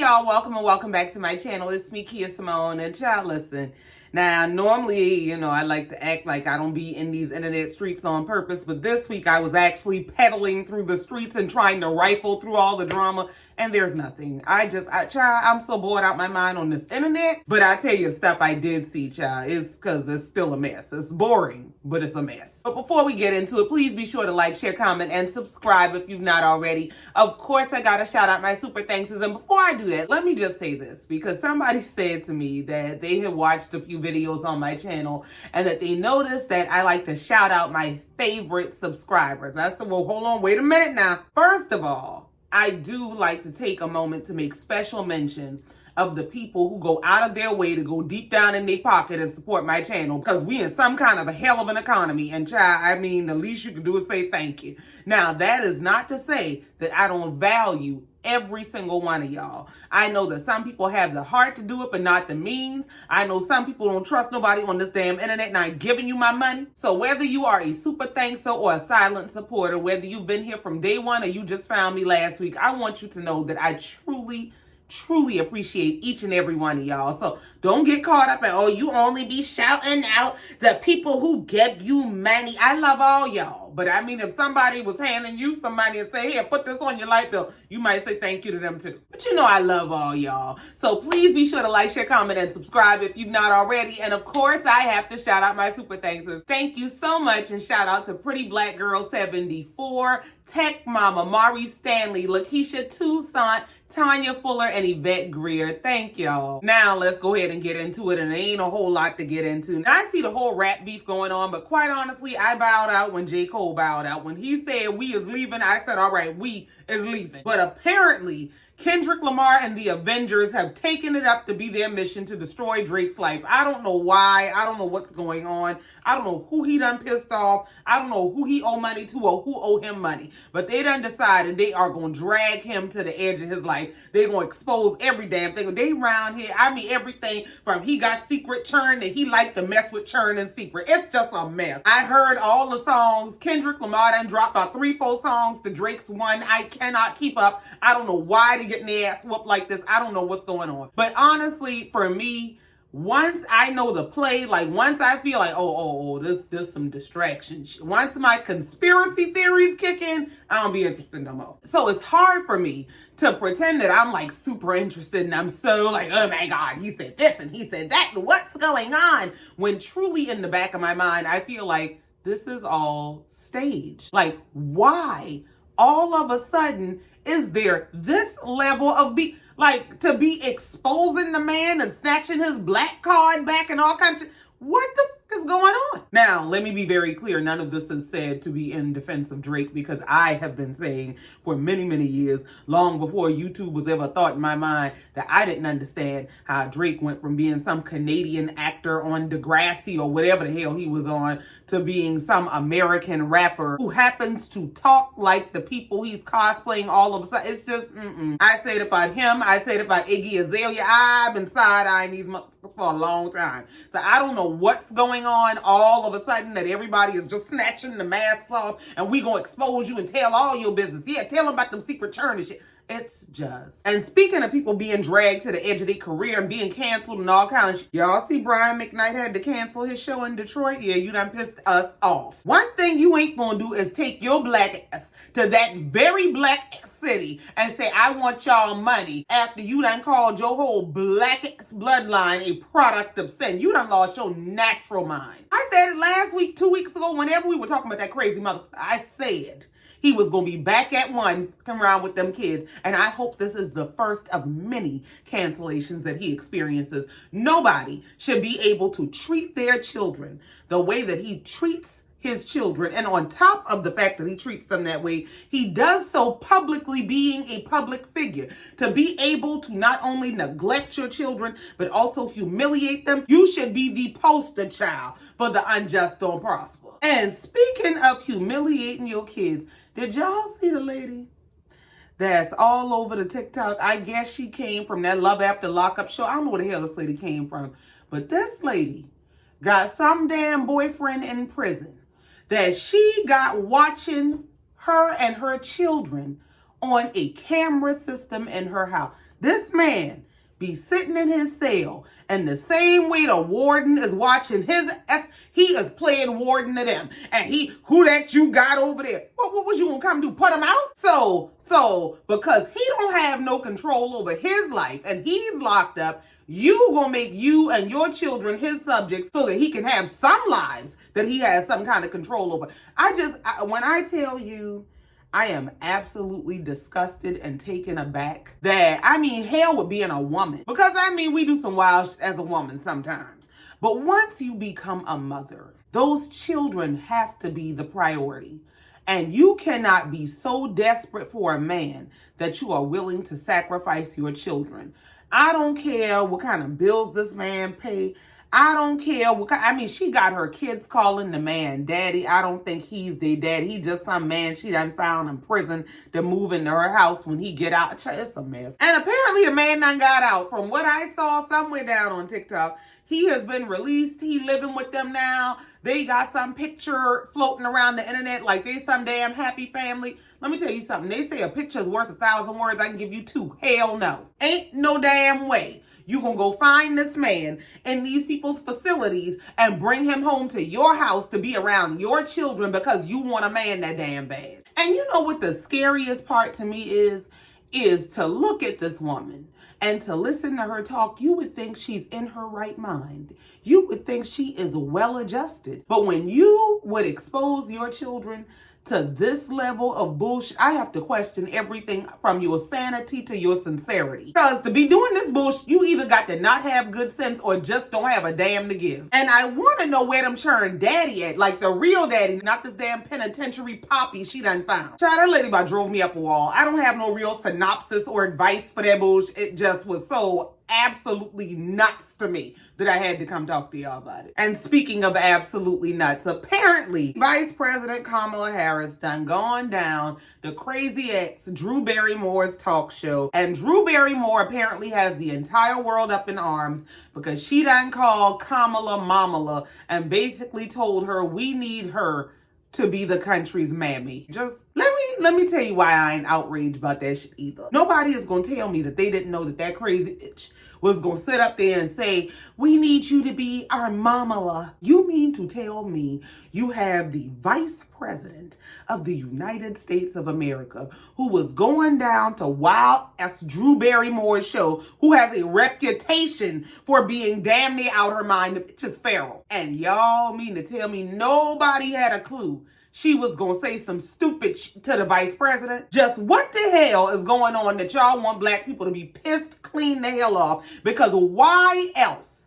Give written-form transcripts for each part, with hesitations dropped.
y'all, welcome and welcome back to my channel. It's me, Kia Simone, and y'all listen. Now, normally, I like to act like I don't be in these internet streets on purpose, but this week I was actually pedaling through the streets and trying to rifle through all the drama, and there's nothing. I'm so bored out my mind on this internet, but I tell you stuff I did see, child, it's because it's still a mess. It's boring, but it's a mess. But before we get into it, please be sure to like, share, comment, and subscribe if you've not already. Of course, I gotta shout out my super thankses, and before I do that, let me just say this, because somebody said to me that they had watched a few videos on my channel and that they noticed that I like to shout out my favorite subscribers. I said, well, hold on, wait a minute now. First of all, I do like to take a moment to make special mention of the people who go out of their way to go deep down in their pocket and support my channel, because we in some kind of a hell of an economy, and child, the least you can do is say thank you. Now, that is not to say that I don't value every single one of y'all. I know that some people have the heart to do it, but not the means. I know some people don't trust nobody on this damn internet, and I'm giving you my money. So whether you are a super thankser or a silent supporter, whether you've been here from day one or you just found me last week, I want you to know that I truly appreciate each and every one of y'all. So don't get caught up in, oh, you only be shouting out the people who give you money. I love all y'all. But if somebody was handing you some money and say, here, put this on your light bill, you might say thank you to them too. But I love all y'all. So please be sure to like, share, comment, and subscribe if you've not already. And of course, I have to shout out my super thankers. Thank you so much, and shout out to Pretty Black Girl 74, Tech Mama, Mari Stanley, Lakeisha Toussaint, Tanya Fuller, and Yvette Greer. Thank y'all. Now let's go ahead and get into it, and there ain't a whole lot to get into. Now, I see the whole rap beef going on, but quite honestly, I bowed out when J. Cole bowed out. When he said we is leaving, I said, all right, we is leaving. But apparently, Kendrick Lamar and the Avengers have taken it up to be their mission to destroy Drake's life. I don't know why. I don't know what's going on. I don't know who he done pissed off. I don't know who he owe money to or who owe him money. But they done decided they are going to drag him to the edge of his life. They're going to expose every damn thing. They around here, everything from he got secret churn that he liked to mess with churn in secret. It's just a mess. I heard all the songs. Kendrick Lamar done dropped about 3-4 songs to Drake's one. I cannot keep up. I don't know why they getting their ass whooped like this. I don't know what's going on. But honestly, for me, once I know the play, once I feel like, this some distraction. Once my conspiracy theories kick in, I don't be interested no more. So it's hard for me to pretend that I'm super interested and I'm so oh my God, he said this and he said that. What's going on? When truly in the back of my mind, I feel like this is all staged. Why all of a sudden is there this level of to be exposing the man and snatching his black card back and all kinds of shit? What the fuck is going on? Now, let me be very clear. None of this is said to be in defense of Drake, because I have been saying for many, many years, long before YouTube was ever thought in my mind, that I didn't understand how Drake went from being some Canadian actor on Degrassi or whatever the hell he was on to being some American rapper who happens to talk like the people he's cosplaying all of a sudden. It's just, I say it about him. I say it about Iggy Azalea. I've been side-eyeing these motherfuckers for a long time. So I don't know what's going on all of a sudden that everybody is just snatching the masks off and we gonna expose you and tell all your business. Yeah, tell them about them secret churn and shit. It's just. And speaking of people being dragged to the edge of their career and being canceled and all kinds of shit, y'all see Brian McKnight had to cancel his show in Detroit? Yeah, you done pissed us off. One thing you ain't gonna do is take your black ass to that very black city and say, I want y'all money, after you done called your whole black bloodline a product of sin. You done lost your natural mind. I said it last week, 2 weeks ago, whenever we were talking about that crazy mother. I said he was going to be back at one, come around with them kids. And I hope this is the first of many cancellations that he experiences. Nobody should be able to treat their children the way that he treats his children. And on top of the fact that he treats them that way, he does so publicly, being a public figure. To be able to not only neglect your children, but also humiliate them, you should be the poster child for the unjust don't prosper. And speaking of humiliating your kids, did y'all see the lady that's all over the TikTok? I guess she came from that Love After Lockup show. I don't know where the hell this lady came from. But this lady got some damn boyfriend in prison that she got watching her and her children on a camera system in her house. This man be sitting in his cell, and the same way the warden is watching he is playing warden to them. And who that you got over there? What was you gonna come do? Put him out? So, because he don't have no control over his life, and he's locked up, you gonna make you and your children his subjects so that he can have some lives that he has some kind of control over. When I tell you, I am absolutely disgusted and taken aback that, hell with being a woman. Because, we do some wild shit as a woman sometimes. But once you become a mother, those children have to be the priority. And you cannot be so desperate for a man that you are willing to sacrifice your children. I don't care what kind of bills this man pay. I don't care she got her kids calling the man daddy. I don't think he's their dad. He just some man she done found in prison to move into her house when he get out. It's a mess. And apparently the man done got out. From what I saw somewhere down on TikTok, he has been released. He living with them now. They got some picture floating around the internet like they some damn happy family. Let me tell you something. They say a picture is worth 1,000 words. I can give you 2. Hell no. Ain't no damn way you gonna go find this man in these people's facilities and bring him home to your house to be around your children because you want a man that damn bad. And you know what the scariest part to me is to look at this woman and to listen to her talk. You would think she's in her right mind. You would think she is well adjusted. But when you would expose your children to this level of bullshit, I have to question everything from your sanity to your sincerity. Because to be doing this bullshit, you either got to not have good sense or just don't have a damn to give. And I want to know where them churn daddy at, like the real daddy, not this damn penitentiary poppy she done found. Child, that lady about drove me up a wall. I don't have no real synopsis or advice for that bullshit. It just was so absolutely nuts to me that I had to come talk to y'all about it. And speaking of absolutely nuts, apparently Vice President Kamala Harris done gone down the crazy ex Drew Barrymore's talk show. And Drew Barrymore apparently has the entire world up in arms because she done called Kamala Mamala and basically told her we need her to be the country's mammy. Just let me tell you why I ain't outraged about that shit either. Nobody is gonna tell me that they didn't know that crazy bitch was gonna sit up there and say, we need you to be our mamala. You mean to tell me you have the Vice President of the United States of America who was going down to wild-ass Drew Barrymore's show, who has a reputation for being damn near out her mind, the bitch is feral. And y'all mean to tell me nobody had a clue she was going to say some stupid to the vice president? Just what the hell is going on that y'all want black people to be pissed clean the hell off? Because why else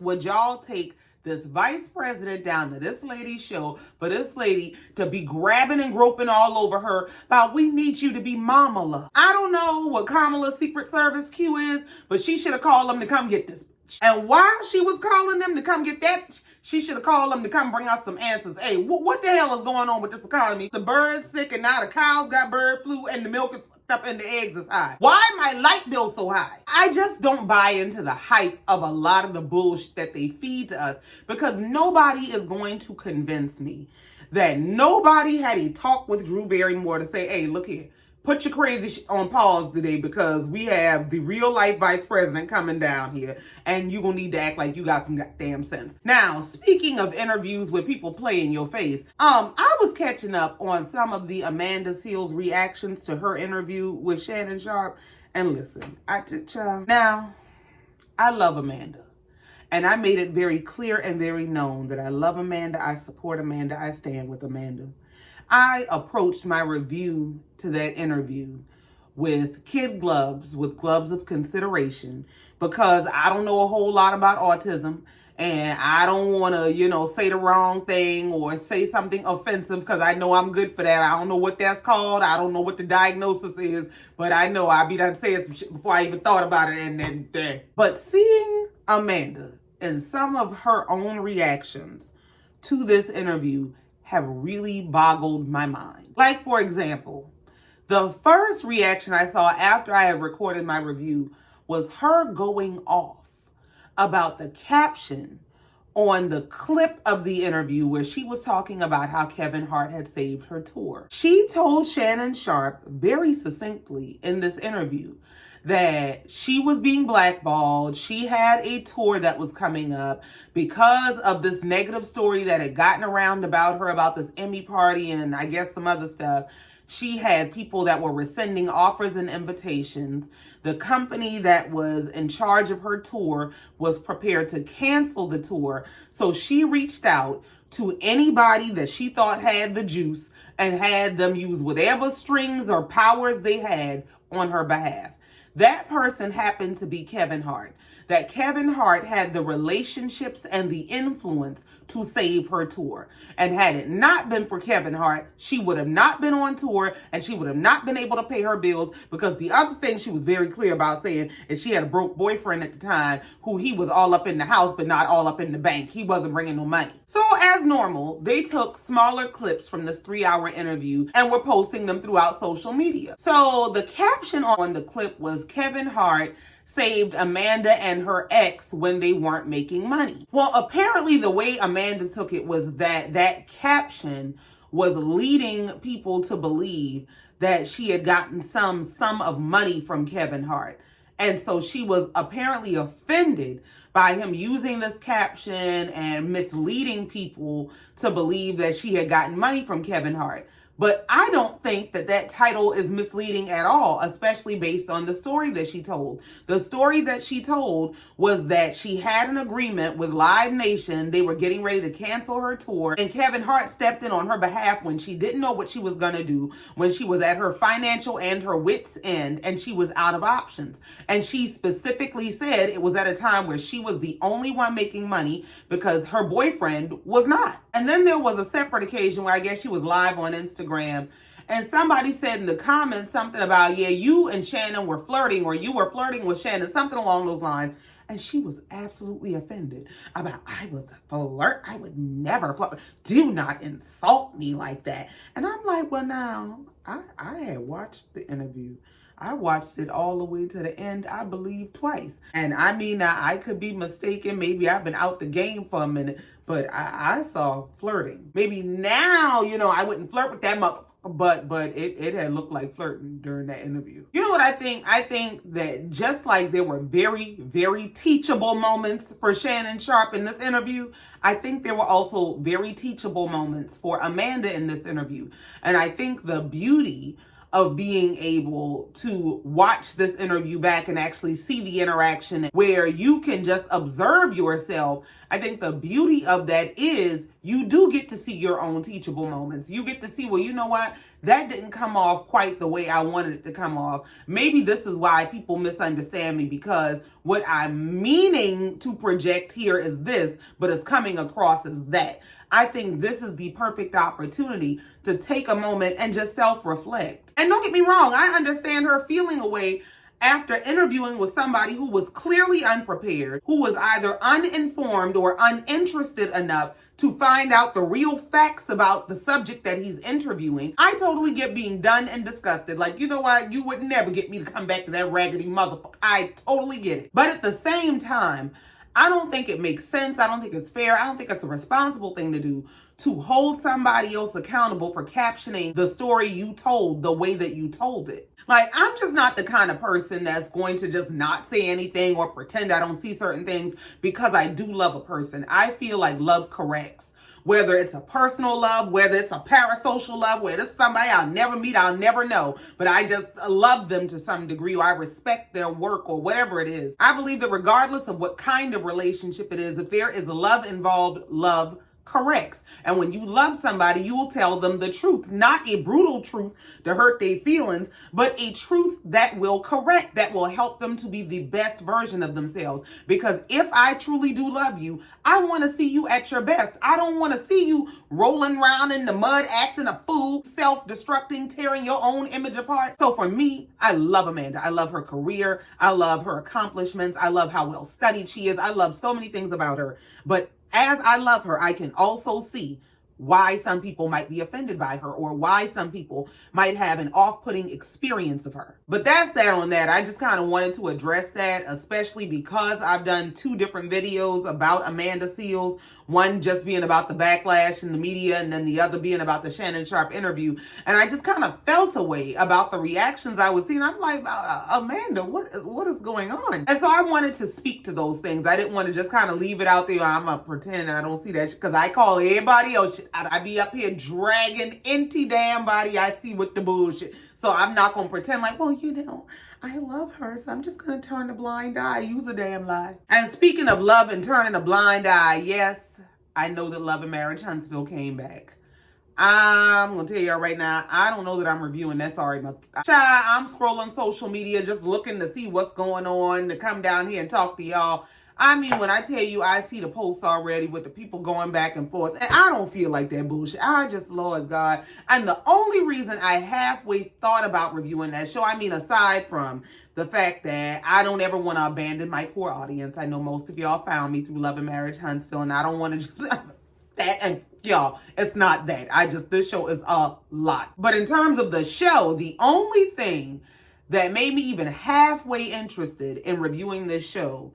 would y'all take this vice president down to this lady's show for this lady to be grabbing and groping all over her about we need you to be Mamala? I don't know what Kamala's Secret Service Q is, but she should have called them to come get this bitch. And while she was calling them to come get that bitch, she should have called them to come bring us some answers. Hey, what the hell is going on with this economy? The bird's sick and now the cows got bird flu and the milk is fucked up and the eggs is high. Why my light bill so high? I just don't buy into the hype of a lot of the bullshit that they feed to us, because nobody is going to convince me that nobody had a talk with Drew Barrymore to say, hey, look here, put your crazy shit on pause today because we have the real life vice president coming down here and you're going to need to act like you got some goddamn sense. Now, speaking of interviews where people play in your face, I was catching up on some of the Amanda Seales reactions to her interview with Shannon Sharpe. And listen, now, I love Amanda. And I made it very clear and very known that I love Amanda, I support Amanda, I stand with Amanda. I approached my review to that interview with kid gloves, with gloves of consideration, because I don't know a whole lot about autism and I don't want to, say the wrong thing or say something offensive because I know I'm good for that. I don't know what that's called. I don't know what the diagnosis is, but I know I be done saying some shit before I even thought about it. And then, but seeing Amanda and some of her own reactions to this interview have really boggled my mind. Like, for example, the first reaction I saw after I had recorded my review was her going off about the caption on the clip of the interview where she was talking about how Kevin Hart had saved her tour. She told Shannon Sharpe very succinctly in this interview that she was being blackballed. She had a tour that was coming up because of this negative story that had gotten around about her, about this Emmy party and I guess some other stuff. She had people that were rescinding offers and invitations. The company that was in charge of her tour was prepared to cancel the tour. So she reached out to anybody that she thought had the juice and had them use whatever strings or powers they had on her behalf. That person happened to be Kevin Hart. That Kevin Hart had the relationships and the influence to save her tour. And had it not been for Kevin Hart, she would have not been on tour and she would have not been able to pay her bills, because the other thing she was very clear about saying is she had a broke boyfriend at the time who he was all up in the house but not all up in the bank. He wasn't bringing no money. So as normal, they took smaller clips from this 3-hour interview and were posting them throughout social media. So the caption on the clip was Kevin Hart saved Amanda and her ex when they weren't making money. Well, apparently the way Amanda took it was that that caption was leading people to believe that she had gotten some sum of money from Kevin Hart. And so she was apparently offended by him using this caption and misleading people to believe that she had gotten money from Kevin Hart. But I don't think that that title is misleading at all, especially based on the story that she told. The story that she told was that she had an agreement with Live Nation. They were getting ready to cancel her tour, and Kevin Hart stepped in on her behalf when she didn't know what she was going to do, when she was at her financial and her wits' end, and she was out of options. And she specifically said it was at a time where she was the only one making money because her boyfriend was not. And then there was a separate occasion where I guess she was live on Instagram, and somebody said in the comments something about, yeah, you and Shannon were flirting, or you were flirting with Shannon, something along those lines. And she was absolutely offended about, I was a flirt. I would never flirt. Do not insult me like that. And I'm like, well, now, I had watched the interview. I watched it all the way to the end, I believe, twice. And I mean, now I could be mistaken. Maybe I've been out the game for a minute, but I saw flirting. Maybe now, I wouldn't flirt with that mother, but it had looked like flirting during that interview. You know what I think? I think that just like there were very, very teachable moments for Shannon Sharpe in this interview, I think there were also very teachable moments for Amanda in this interview. And I think the beauty of being able to watch this interview back and actually see the interaction where you can just observe yourself, I think the beauty of that is you do get to see your own teachable moments. You get to see, well, you know what? That didn't come off quite the way I wanted it to come off. Maybe this is why people misunderstand me, because what I'm meaning to project here is this, but it's coming across as that. I think this is the perfect opportunity to take a moment and just self-reflect. And don't get me wrong, I understand her feeling away after interviewing with somebody who was clearly unprepared, who was either uninformed or uninterested enough to find out the real facts about the subject that he's interviewing. I totally get being done and disgusted. Like, you know what? You would never get me to come back to that raggedy motherfucker. I totally get it. But at the same time, I don't think it makes sense. I don't think it's fair. I don't think it's a responsible thing to do to hold somebody else accountable for captioning the story you told the way that you told it. Like, I'm just not the kind of person that's going to just not say anything or pretend I don't see certain things because I do love a person. I feel like love corrects. Whether it's a personal love, whether it's a parasocial love, whether it's somebody I'll never meet, I'll never know, but I just love them to some degree, or I respect their work, or whatever it is. I believe that regardless of what kind of relationship it is, if there is love involved, love corrects. And when you love somebody, you will tell them the truth, not a brutal truth to hurt their feelings, but a truth that will correct, that will help them to be the best version of themselves. Because if I truly do love you, I want to see you at your best. I don't want to see you rolling around in the mud, acting a fool, self-destructing, tearing your own image apart. So for me, I love Amanda. I love her career. I love her accomplishments. I love how well studied she is. I love so many things about her. But as I love her, I can also see why some people might be offended by her or why some people might have an off-putting experience of her. But that's that on that. I just kind of wanted to address that, especially because I've done 2 different videos about Amanda Seales. One just being about the backlash in the media, and then the other being about the Shannon Sharpe interview. And I just kind of felt a way about the reactions I was seeing. I'm like, Amanda, what is going on? And so I wanted to speak to those things. I didn't want to just kind of leave it out there. I'm going to pretend I don't see that, because I call everybody else shit. I be up here dragging empty damn body I see with the bullshit. So I'm not going to pretend like, well, you know, I love her, so I'm just going to turn a blind eye, use a damn lie. And speaking of love and turning a blind eye, yes, I know that Love and Marriage Huntsville came back. I'm going to tell y'all right now, I don't know that I'm reviewing that. Sorry, child, I'm scrolling social media just looking to see what's going on, to come down here and talk to y'all. I mean, when I tell you I see the posts already with the people going back and forth, and I don't feel like that bullshit. I just, Lord God. And the only reason I halfway thought about reviewing that show, I mean, aside from the fact that I don't ever want to abandon my poor audience. I know most of y'all found me through Love and Marriage Huntsville, and I don't want to just that, and y'all, it's not that. This show is a lot. But in terms of the show, the only thing that made me even halfway interested in reviewing this show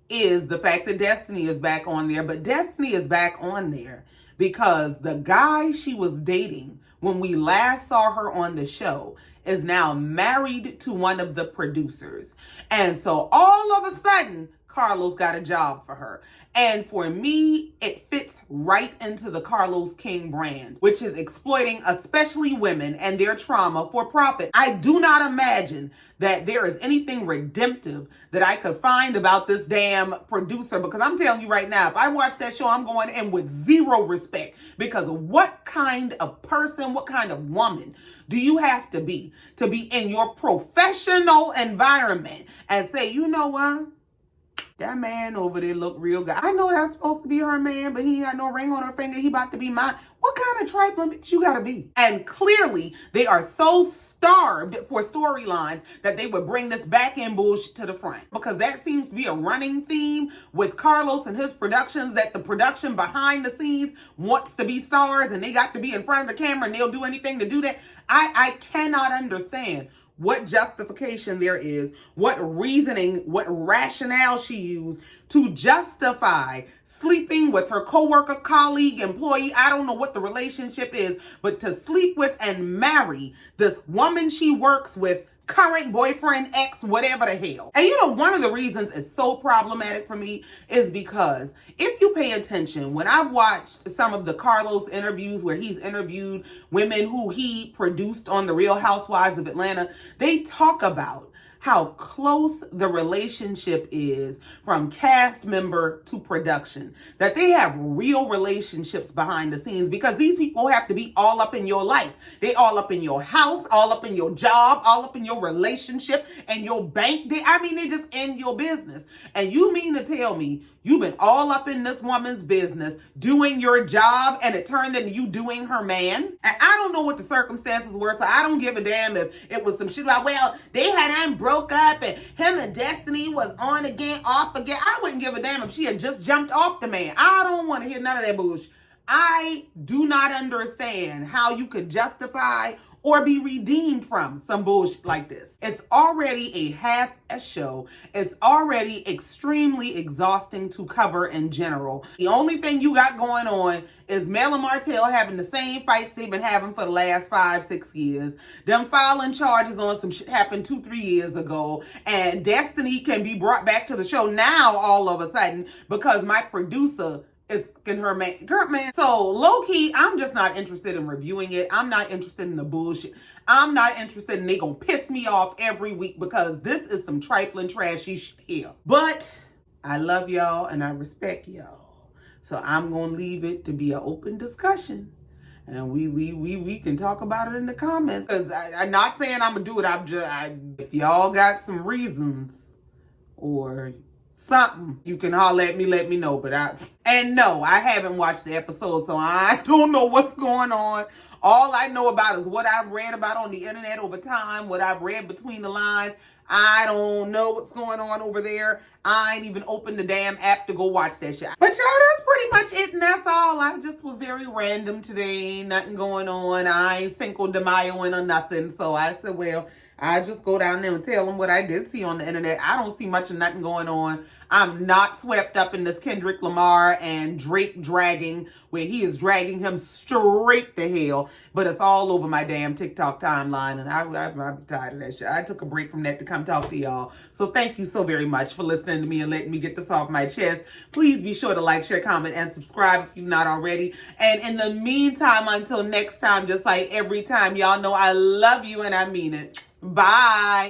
is the fact that Destiny is back on there. But Destiny is back on there because the guy she was dating when we last saw her on the show is now married to one of the producers. And so all of a sudden, Carlos got a job for her. And for me, it fits right into the Carlos King brand, which is exploiting especially women and their trauma for profit. I do not imagine that there is anything redemptive that I could find about this damn producer, because I'm telling you right now, if I watch that show, I'm going in with zero respect, because what kind of person, what kind of woman do you have to be in your professional environment and say, you know what? That man over there look real good. I know that's supposed to be her man, but he ain't got no ring on her finger. He about to be mine. What kind of trifling bitch you gotta be? And clearly, they are so starved for storylines that they would bring this back end bullshit to the front. Because that seems to be a running theme with Carlos and his productions, that the production behind the scenes wants to be stars and they got to be in front of the camera and they'll do anything to do that. I cannot understand what justification there is, what reasoning, what rationale she used to justify sleeping with her coworker, colleague, employee. I don't know what the relationship is, but to sleep with and marry this woman she works with, current boyfriend, ex, whatever the hell. And you know, one of the reasons it's so problematic for me is because if you pay attention, when I've watched some of the Carlos interviews where he's interviewed women who he produced on The Real Housewives of Atlanta, they talk about how close the relationship is from cast member to production, that they have real relationships behind the scenes, because these people have to be all up in your life. They all up in your house, all up in your job, all up in your relationship and your bank. They just in your business. And you mean to tell me you've been all up in this woman's business doing your job and it turned into you doing her man? And I don't know what the circumstances were, so I don't give a damn if it was some shit about, well, they had broke up and him and Destiny was on again, off again. I wouldn't give a damn if she had just jumped off the man. I don't want to hear none of that bullshit. I do not understand how you could justify or be redeemed from some bullshit like this. It's already a half-ass show. It's already extremely exhausting to cover in general. The only thing you got going on is Mel and Martell having the same fights they've been having for the last 5-6 years. Them filing charges on some shit happened 2-3 years ago. And Destiny can be brought back to the show now all of a sudden because my producer is in her man. Girl, man. So low-key, I'm just not interested in reviewing it. I'm not interested in the bullshit. I'm not interested in they gonna piss me off every week because this is some trifling trashy shit here. But I love y'all and I respect y'all. So I'm gonna leave it to be an open discussion. And we can talk about it in the comments. Because I'm not saying I'm gonna do it. If y'all got some reasons or something, you can holler at me, let me know. No, I haven't watched the episode, so I don't know what's going on. All I know about is what I've read about on the internet over time, what I've read between the lines. I don't know what's going on over there. I ain't even opened the damn app to go watch that shit. But y'all, that's pretty much it, and that's all. I just was very random today. Nothing going on. I ain't Cinco de Mayo in or nothing. So I said, well, I just go down there and tell them what I did see on the internet. I don't see much of nothing going on. I'm not swept up in this Kendrick Lamar and Drake dragging, where he is dragging him straight to hell. But it's all over my damn TikTok timeline, and I'm tired of that shit. I took a break from that to come talk to y'all. So thank you so very much for listening to me and letting me get this off my chest. Please be sure to like, share, comment, and subscribe if you're not already. And in the meantime, until next time, just like every time, y'all know I love you and I mean it. Bye.